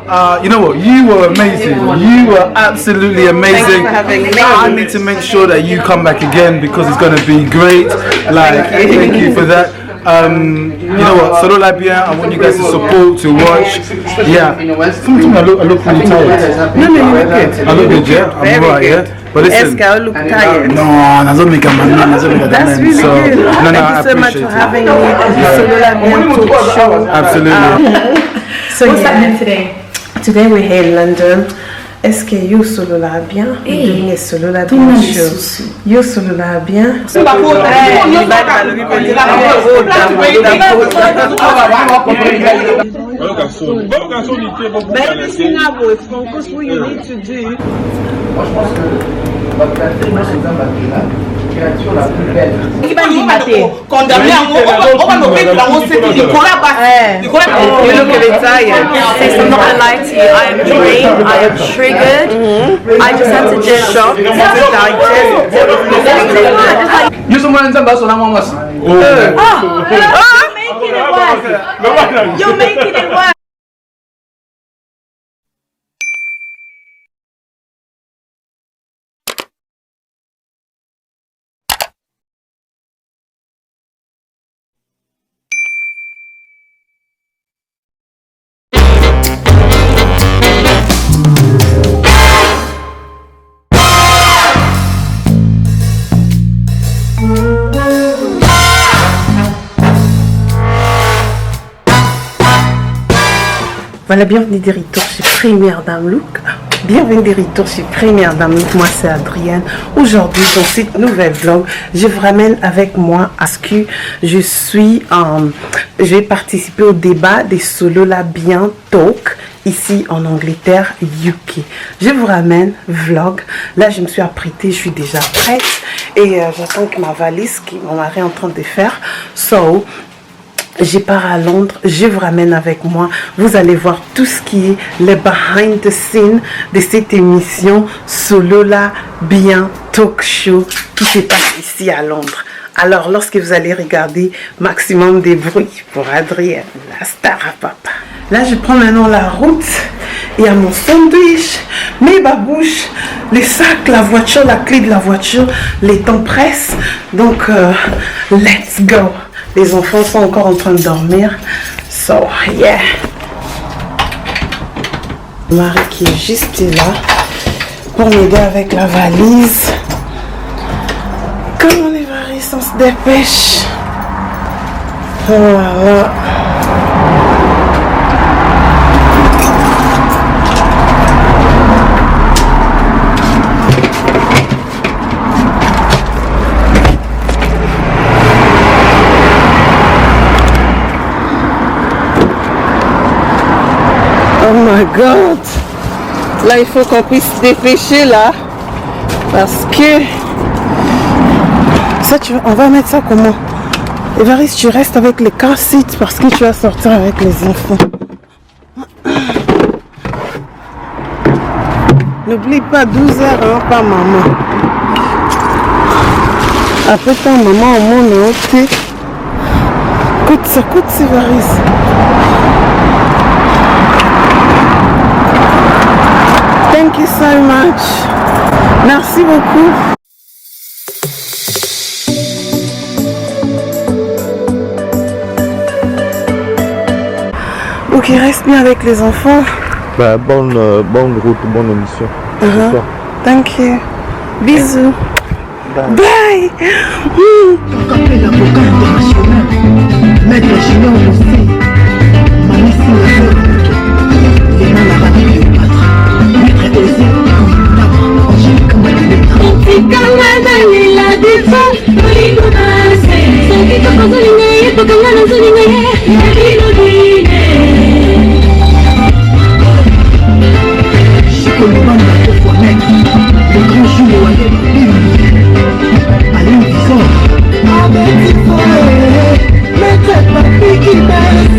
You know what? You were amazing. You were absolutely amazing. Thank you for having me. I need to make sure that you come back again because it's going to be great. Like, thank you for that. You know what? Solo La Bien. I want you guys to support, to watch. Yeah. Sometimes I look really tired. No, you look good. I look good, yeah. I'm alright, yeah. But listen, Esca, look tired. no, that's not making my name. That's really so, good. No, Thank I you so much appreciate for it. having me on the Solo La Bien talk show. Absolutely. So What's happening today? Today we're here in London. Est-ce que you Solo La Bien? We're doing a Solo La Bien show. You Solo La Bien. créature la plus belle. Condamné à mort, on va nommer la mort, c'est Nicolas Bassi. You look a bit tired. I'm not gonna lie to you. I am drained. I am triggered. I just had to just Shock, to digest. You someone in Zambia, so now must. You're making it worse. Voilà, bienvenue des retours chez Première Dame Look. Bienvenue des retours chez Première Dame Look. Moi, c'est Adrienne. Aujourd'hui, dans cette nouvelle vlog, je vous ramène avec moi à ce que je vais participer au débat des Solo La Bien Talk ici en Angleterre, UK. Je vous ramène vlog. Là, je me suis apprêtée, je suis déjà prête et j'attends que ma valise, qui mon mari est en train de faire. So, je pars à Londres, je vous ramène avec moi. Vous allez voir tout ce qui est les behind the scenes de cette émission Solo La Bien Talk Show qui se passe ici à Londres. Alors, lorsque vous allez regarder, maximum de bruit pour Adrienne, la star à papa. Là, je prends maintenant la route. Il y a mon sandwich, mes babouches, les sacs, la voiture, la clé de la voiture. Les temps pressent. Donc, let's go. Les enfants sont encore en train de dormir. So, yeah. Marie qui est juste là pour m'aider avec la valise. Comme on est varié, on se dépêche. Voilà. Oh my god, là il faut qu'on puisse se dépêcher là parce que ça on va mettre ça comment? Évariste, tu restes avec les car seats parce que tu vas sortir avec les enfants. N'oublie pas 12 heures hein, par maman. Après ta maman au monde est ôté. Coûte ça, Évariste. Thank you so much. Merci beaucoup. Ok, reste bien avec les enfants. Bah, bonne route, bonne émission. Thank you. Bisous. Bye. Maître papi qui baisse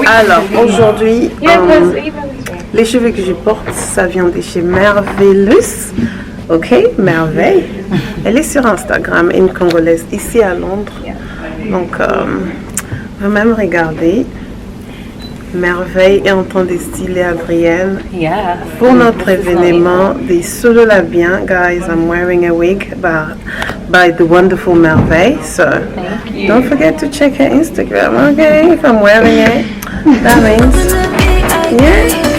Alors aujourd'hui, les cheveux que je porte, ça vient de chez Merveillous. Ok, Merveille. Elle est sur Instagram, une Congolaise ici à Londres. Donc, vous même regarder. Merveille est en train de styler Adrienne pour notre événement des Solo Labien. Guys, I'm wearing a wig by the wonderful Merveille. So don't forget to check her Instagram, okay? If I'm wearing it, that means, yeah.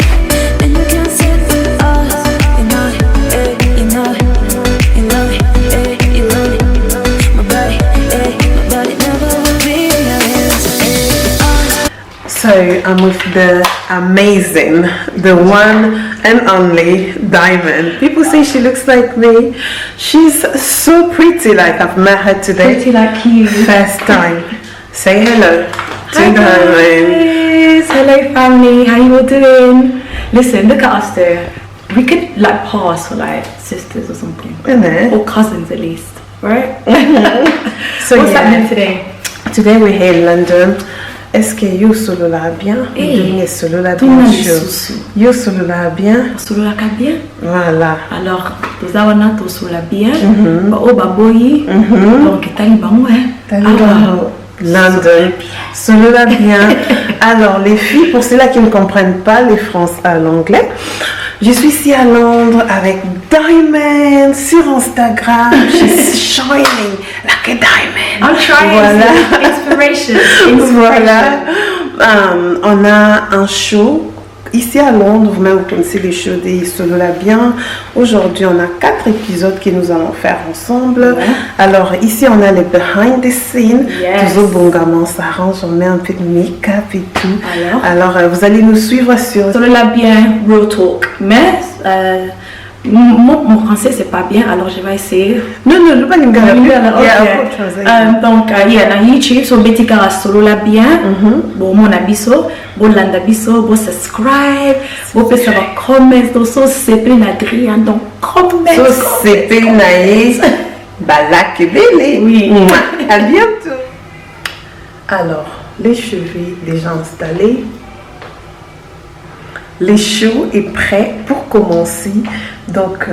So I'm with the amazing, the one and only Diamond. People say she looks like me. She's so pretty, like I've met her today. Pretty like you. First time. Say hello to Hi Diamond. guys. Hello family, how you all doing? Listen, look at us there. We could like pass for like sisters or something. Or cousins at least, right? So what's happening today? Today we're here in London. Est-ce que you solo la bien? Hey, solo la bien. You solo la bien. Solo la bien. Voilà. Alors, nous avons tous solo la bien. Au baboyi. Donc, taliban London. Solo la bien. Alors, les filles, pour ceux-là qui ne comprennent pas l'anglais, je suis ici à Londres avec Diamond sur Instagram. She's shining like a diamond. I'm trying. Voilà. Inspiration. Voilà. On a un show ici à Londres. Vous-même, vous connaissez les shows des Solo la bien. Aujourd'hui, on a 4 épisodes que nous allons faire ensemble. Alors, ici, on a les behind the scenes. Toujours bon gamin, ça s'arrange. On met un peu de make-up et tout. Alors, vous allez nous suivre sur Solo la bien, Real Talk. Mais, mon français c'est pas bien, alors je vais essayer. Non, pas une galère. Donc, il y a YouTube sur Betty Cara Solo la bien. Bon, mon abisso, bon landa biso, bon subscribe, bon peut savoir comment donc so c'est plein Adrien donc comment so c'est plein naïs balak belé. Oui. À bientôt. Alors, les cheveux déjà installés. Les show est prêt pour commencer. Donc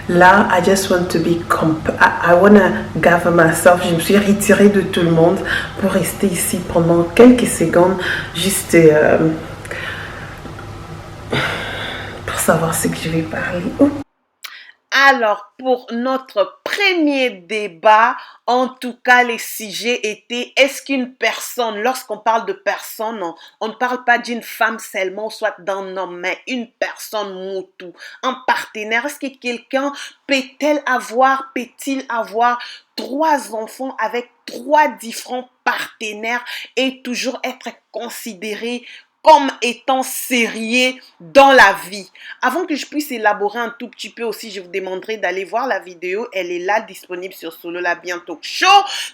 là, I just want to be I wanna gather myself. Je me suis retirée de tout le monde pour rester ici pendant quelques secondes, juste pour savoir ce que je vais parler. Alors, pour notre premier débat, en tout cas, les sujets étaient: est-ce qu'une personne, lorsqu'on parle de personne, on ne parle pas d'une femme seulement, soit d'un homme, mais une personne moutou, un partenaire. Est-ce que quelqu'un peut-il avoir 3 enfants avec 3 différents partenaires et toujours être considéré comme étant sérieux dans la vie? Avant que je puisse élaborer un tout petit peu aussi, je vous demanderai d'aller voir la vidéo. Elle est là, disponible sur Solo la bien Talk Show.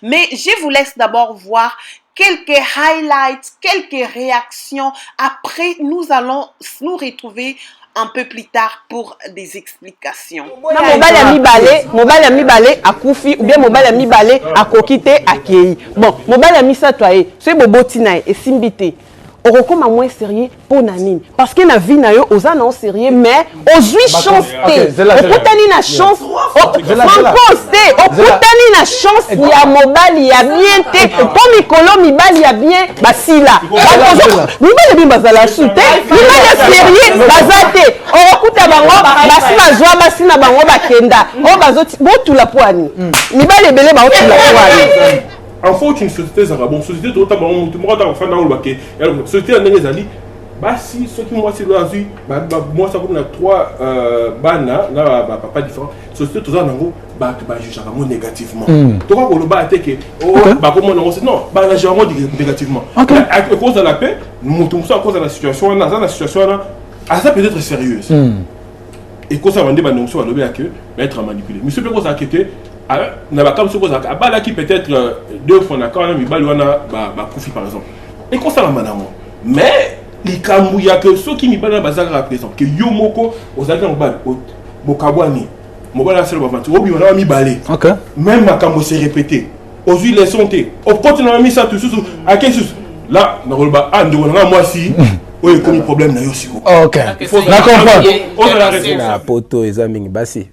Mais je vous laisse d'abord voir quelques highlights, quelques réactions. Après, nous allons nous retrouver un peu plus tard pour des explications. Mobile ami balé à Koufi ou bien mobile ami balé à Kokite à Kei. Bon, mobile ami ça toi c'est bobo tina et simbité. orokoma moins sérieux pour nanine parce que na vie na yo oza non sérieux mais ozui chance te okutani na chance francoste okutani na chance ya mobali ya bien te po mikolo mibali ya bien basila mibali bi bazala su te mibali ya sérieux baza te okuta bango basi bazwa basi na bango bakenda o bazoti botula poani mibali ebele baotula poani. En fait, une société, ça va bon. Société, tout le monde, tout le monde a fait dans le baquet. Société, on a des alliés. Bah, si, ceux qui moi, c'est là, moi, ça vous a 3 bana, là, pas différent. Société, tout ça, on a bah, juge vraiment négativement. Tu vois, pour le bas, que, bah, comment on a non, bah, là, j'ai vraiment négativement. À cause de la paix, nous, tout ça, à cause de la situation, la situation, ça peut être sérieuse. Et quand ça va dire, nous, on va être manipulé. Monsieur, peut ça que na comme ce cosa abala qui peut-être 2 fois na quand mi balwana ba kufi par exemple et comme ça la manamo mais les kambuya que ceux qui mi balana bazaka présent que yo moko ozaka mobali bokabwani mobali sel bavanti obi on mi balé même makambo se répéter aujourd'hui les sonté au porte na mi ça tout sous à quel sous là na rolba ando na moi si oye comme problème na yo siko OK na comprendre on a la raison na poto ezaming basi.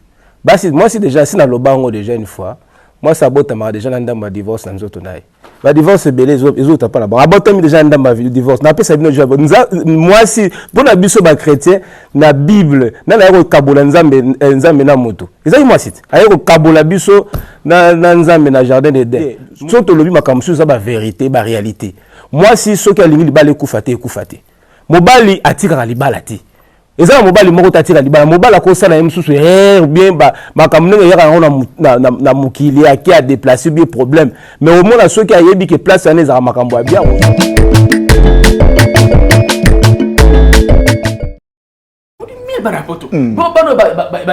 Moi, c'est déjà, si on a le bango déjà une fois, moi, ça botte à déjà dans ma divorce dans notre naï. Ma divorce c'est belé, les autres pas là-bas. Abotte déjà dans ma divorce. N'a pas ça bien moi, si, pour la biso ba chrétien, na Bible, na la yero kabola nzambe na moto. Ils ont moi site. Ayero kabola biso na nzambe na jardin d'Éden. Surtout le bi makamsu ça ba vérité, ba réalité. Moi, si ceux qui alingi libale kufate. Mobali atira libala ti. Eza mobali moko tatira libala mobala ko sala msusu bien ba makamnenge yaka na mukili aki a déplacer bien problème mais au moins ceux qui a yebi que place ane za makambo ya bien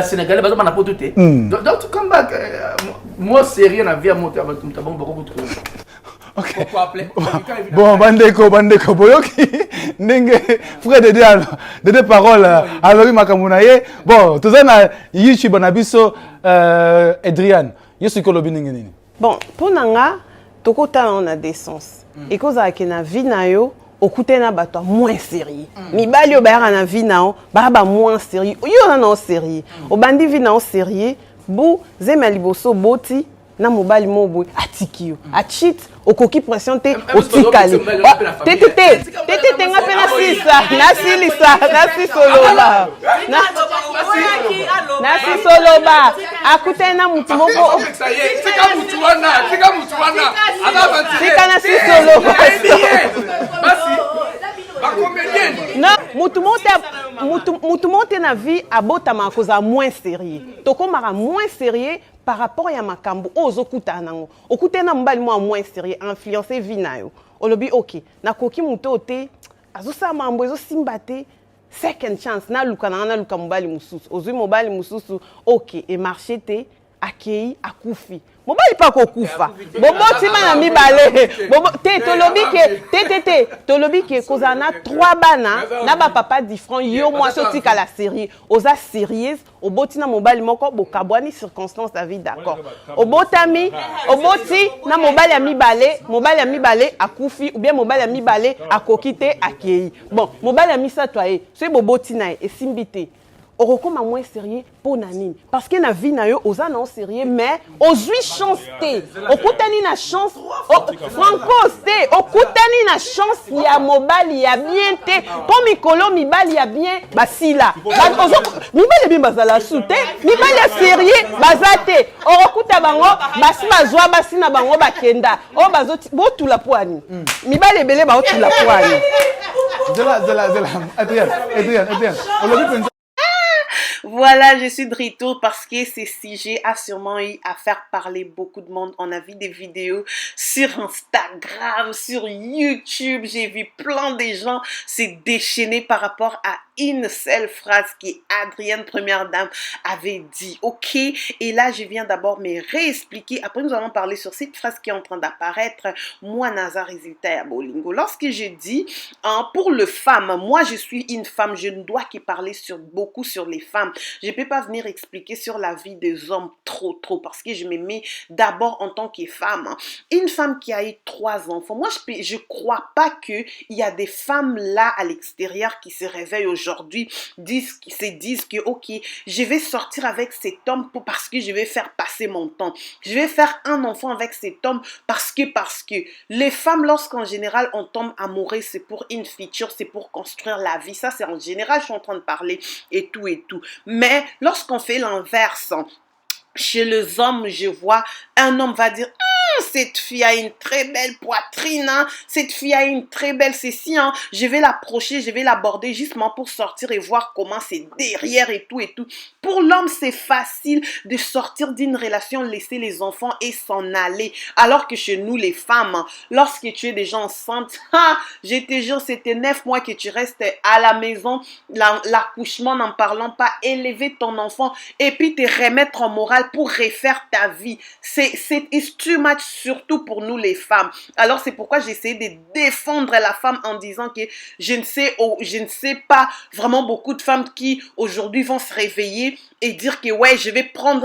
Sénégalais donc tu come back moi sérieux na vie à monter avec ton tabon beaucoup trop. OK. Bon, bandeko boyoki ndenge frère de deux paroles alors makamuna ye bon tozana YouTube na biso Adrian yesu ko lobi ndenge nini. Bon, pour nanga tokota on a des sens et koza ke na vie na yo okute na bato moins sérieux mibali yo bayaka na vie na o ba moins sérieux yo na sérieux obandi vie na o sérieux bu zema liboso boti na mobali mobo atiki yo a cheat okoki pression te otikali tete nga pena sisa na sisoloba na sisoloba akute na mutu moko tika na sisoloba non mutu monte na vie abotama koza moins sérieux tokomaka moins sérieux par rapport à makambo ozokuta nango okute na mbali mo moins sérieux influencer vie na yo olobi OK na koki muto te azosa mambo ezo simbate second chance na luka mbali mususu ozui mobali mususu OK et marché te akei akufi mobali pa ko kufa bobo tima na mibale bobo te tolobi ke kozana 3 bana na ba papa différent yo moi soti ka la série oza sérieuse oboti na mobali moko bokabwani circonstance la vie d'accord obotami oboti na mobali ya mibale akufi ou bien mobali ya mibale akokite akei bon mobali ya misato aye so boboti na esimbite orokoma moins sérieux pour nanine parce que na vie na yo oza non sérieux mais ozui chance te okutani na chance franco te okutani na chance ya mobali ya bien te po mikolo mibali ya bien basila mibali bien bazala su te mibali ya sérieux baza te orokuta bango basi bazwa basi na bango bakenda o bazoti botula poani mibali ebele baotula poani Adrien Voilà, je suis de retour parce que ce sujet a sûrement eu à faire parler beaucoup de monde. On a vu des vidéos sur Instagram, sur YouTube. J'ai vu plein de gens se déchaîner par rapport à une seule phrase que Adrienne, première dame, avait dit. Ok, et là, je viens d'abord me réexpliquer. Après, nous allons parler sur cette phrase qui est en train d'apparaître. Moi, Naza, résultat à Bolingo. Lorsque je dis, pour le femme, moi, je suis une femme, je ne dois que parler beaucoup sur les femmes. Je peux pas venir expliquer sur la vie des hommes trop, parce que je me mets d'abord en tant que femme. Hein. Une femme qui a eu 3 enfants, moi, je crois pas qu'il y a des femmes là à l'extérieur qui se réveillent aujourd'hui, se disent que, ok, je vais sortir avec cet homme parce que je vais faire passer mon temps. Je vais faire un enfant avec cet homme parce que les femmes, lorsqu'en général on tombe amoureux, c'est pour une future, c'est pour construire la vie. Ça, c'est en général, je suis en train de parler et tout. Mais lorsqu'on fait l'inverse, chez les hommes, je vois un homme va dire cette fille a une très belle poitrine, hein. Cette fille a une très belle ceci, hein. Je vais l'approcher, je vais l'aborder justement pour sortir et voir comment c'est derrière et tout. Pour l'homme, c'est facile de sortir d'une relation, laisser les enfants et s'en aller. Alors que chez nous, les femmes, hein, lorsque tu es déjà enceinte, je te jure, c'était 9 mois que tu restes à la maison, l'accouchement n'en parlant pas, élever ton enfant et puis te remettre en morale pour refaire ta vie. C'est too much, surtout pour nous les femmes. Alors c'est pourquoi j'essaie de défendre la femme en disant que je ne sais pas vraiment beaucoup de femmes qui aujourd'hui vont se réveiller et dire que ouais, je vais prendre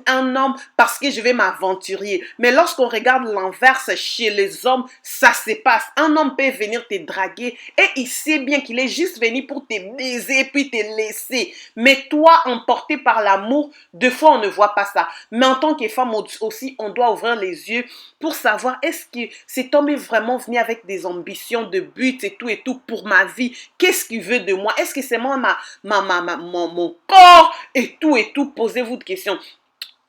un homme parce que je vais m'aventurer. Mais lorsqu'on regarde l'inverse chez les hommes, ça se passe. Un homme peut venir te draguer et il sait bien qu'il est juste venu pour te baiser puis te laisser. Mais toi, emporté par l'amour, deux fois on ne voit pas ça. Mais en tant que femme aussi, on doit ouvrir les yeux pour savoir est-ce que cet homme est vraiment venu avec des ambitions, de buts et tout pour ma vie. Qu'est-ce qu'il veut de moi? Est-ce que c'est moi mon corps et tout. Posez-vous des questions.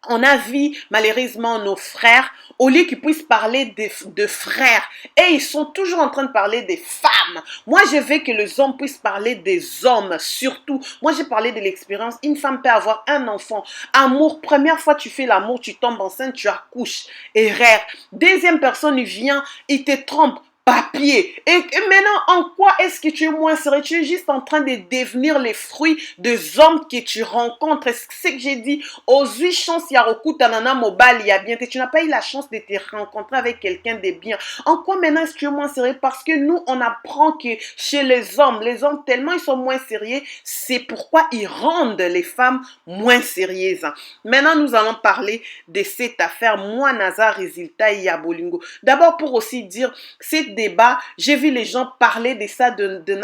On a vu malheureusement nos frères, au lieu qu'ils puissent parler de frères, et ils sont toujours en train de parler des femmes. Moi, je veux que les hommes puissent parler des hommes, surtout. Moi, j'ai parlé de l'expérience. Une femme peut avoir un enfant. Amour, première fois tu fais l'amour, tu tombes enceinte, tu accouches. Erreur. Deuxième personne, il vient, il te trompe. Papier. Et maintenant, en quoi est-ce que tu es moins sérieux? Tu es juste en train de devenir les fruits des hommes que tu rencontres. C'est ce que j'ai dit. Aux 8 chances, il y a beaucoup tanana mobile, il y a bien. Tu n'as pas eu la chance de te rencontrer avec quelqu'un de bien. En quoi maintenant est-ce que tu es moins sérieux? Parce que nous, on apprend que chez les hommes tellement ils sont moins sérieux, c'est pourquoi ils rendent les femmes moins sérieuses. Maintenant, nous allons parler de cette affaire. Moi, Nazar, résultat, Yabolingo. D'abord, pour aussi dire, c'est débat, j'ai vu les gens parler de ça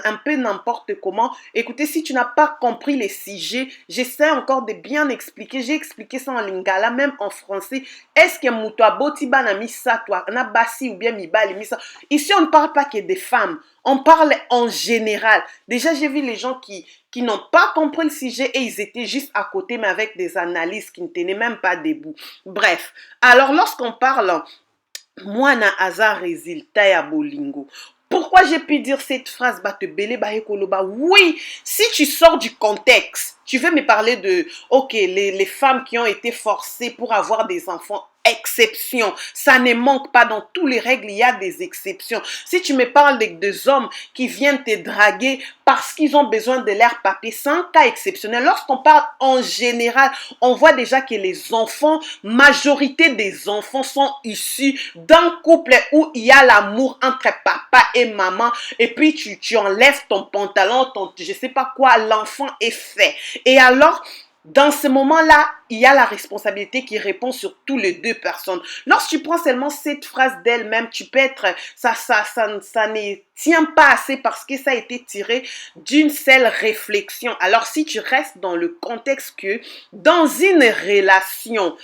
un peu n'importe comment. Écoutez, si tu n'as pas compris les sujets, j'essaie encore de bien expliquer. J'ai expliqué ça en lingala, même en français. Est-ce que Moutoua Botiba n'a mis ça, toi, n'a Bassi ou bien Mibali mis ça? Ici, on ne parle pas que des femmes. On parle en général. Déjà, j'ai vu les gens qui n'ont pas compris le sujet et ils étaient juste à côté, mais avec des analyses qui ne tenaient même pas debout. Bref, alors lorsqu'on parle... Moi, na hasard résultat ya bolingo. Pourquoi j'ai pu dire cette phrase? Oui, si tu sors du contexte, tu veux me parler de, ok, les femmes qui ont été forcées pour avoir des enfants. Exception, ça ne manque pas dans toutes les règles, il y a des exceptions. Si tu me parles des hommes qui viennent te draguer parce qu'ils ont besoin de leur papier, c'est un cas exceptionnel. Lorsqu'on parle en général, on voit déjà que les enfants, majorité des enfants sont issus d'un couple où il y a l'amour entre papa et maman, et puis tu enlèves ton pantalon, je sais pas quoi, l'enfant est fait. Et alors, dans ce moment-là, il y a la responsabilité qui répond sur tous les 2 personnes. Lorsque tu prends seulement cette phrase d'elle-même, tu peux être, ça ne tient pas assez parce que ça a été tiré d'une seule réflexion. Alors si tu restes dans le contexte que dans une relation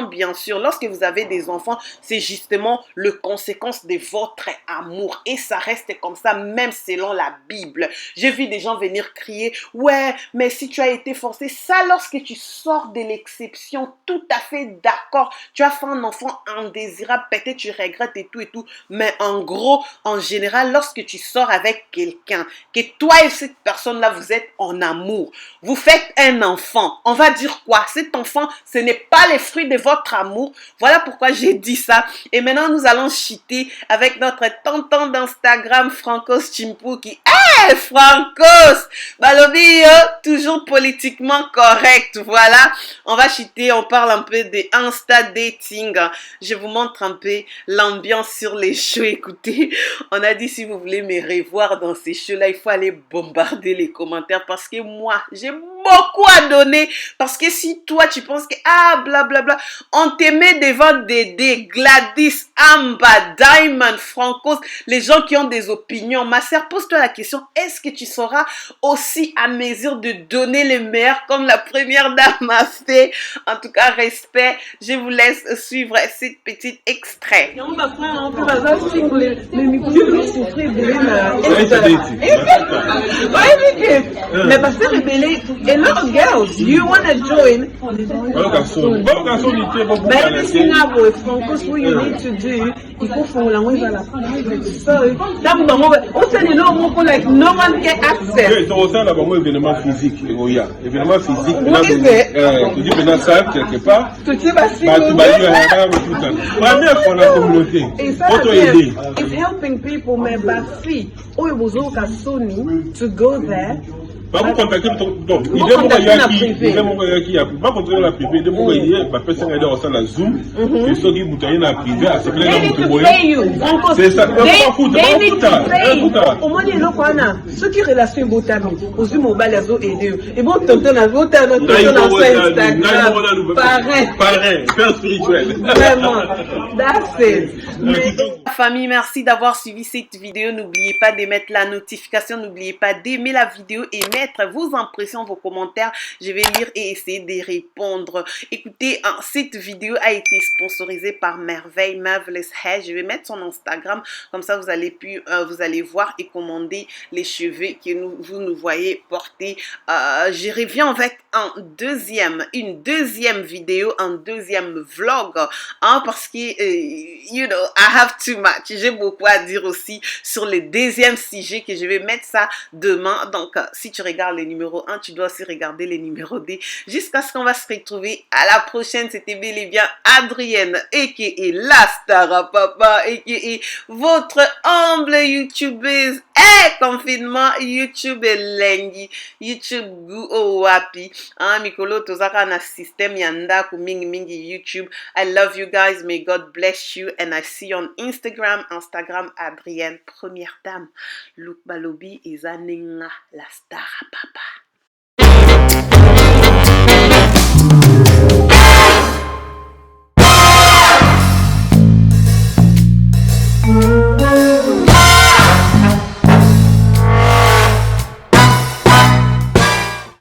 bien sûr, lorsque vous avez des enfants, c'est justement le conséquence de votre amour et ça reste comme ça même selon la Bible. J'ai vu des gens venir crier, ouais, mais si tu as été forcé, ça lorsque tu sors de l'exception, tout à fait d'accord, tu as fait un enfant indésirable, peut-être tu regrettes et tout, mais en gros, en général, lorsque tu sors avec quelqu'un, que toi et cette personne-là, vous êtes en amour, vous faites un enfant, on va dire quoi? Cet enfant, ce n'est pas les fruits de votre amour. Voilà pourquoi j'ai dit ça. Et maintenant, nous allons chuter avec notre tonton d'Instagram, Franco Chimpo, qui... Francos, Balobi, toujours politiquement correct. Voilà, on va chuter, on parle un peu de Insta dating. Je vous montre un peu l'ambiance sur les shows. Écoutez, on a dit si vous voulez me revoir dans ces shows-là, il faut aller bombarder les commentaires parce que moi, j'ai beaucoup à donner. Parce que si toi, tu penses que, blablabla, on te met devant Dédé, Gladys, Amba, Diamond, Francos, les gens qui ont des opinions. Ma sœur, pose-toi la question, est-ce que tu seras aussi à mesure de donner le meilleur comme la première dame a fait? En tout cas, respect. Je vous laisse suivre cette petite extrait. Mais parce que rebelle, a lot of girls, you want to join? But Singapore, Francos, what you need to do, il faut faire la main vers la private. So, like no one can access. C'est ça là, bon événement physique, événement physique. What is it? Tu dis maintenant ça quelque part. Tu sais pas si tu vas dire tout ça. Première fois la communauté. It's helping people, mais si, il was all Sony to go there. Pas vous contacter donc il est pas contacter la privée de vous voyez ma personne est dans la Zoom et ceux qui bouteillent la privée à ce que c'est ça au moins il y ceux qui relation botano aux mobile azo aider et bon tonton na botano tonton na Instagram pareil père spirituel vraiment that's it. Famille, merci d'avoir suivi cette vidéo. N'oubliez pas de mettre la notification, n'oubliez pas d'aimer la vidéo et mettre vos impressions, vos commentaires. Je vais lire et essayer de répondre. Écoutez, cette vidéo a été sponsorisée par Merveille Marvelous Hair. Je vais mettre son Instagram, comme ça vous allez voir et commander les cheveux que vous nous voyez porter. Je reviens avec une deuxième vidéo, un deuxième vlog, parce que you know, I have too much. J'ai beaucoup à dire aussi sur le deuxième sujet que je vais mettre ça demain. Donc, si tu regardes le numéro 1, tu dois aussi regarder le numéro 2 jusqu'à ce qu'on va se retrouver à la prochaine. C'était bel et bien Adrienne, a.k.a. la star à papa, a.k.a. votre humble youtubeuse. Confinement, YouTube lengi, YouTube gu wapi. Mikolo tozaka na system yanda ku mingi YouTube. I love you guys. May God bless you. And I see you on Instagram Adrienne, première dame. Luke Balobi et Zanenga, la star à papa.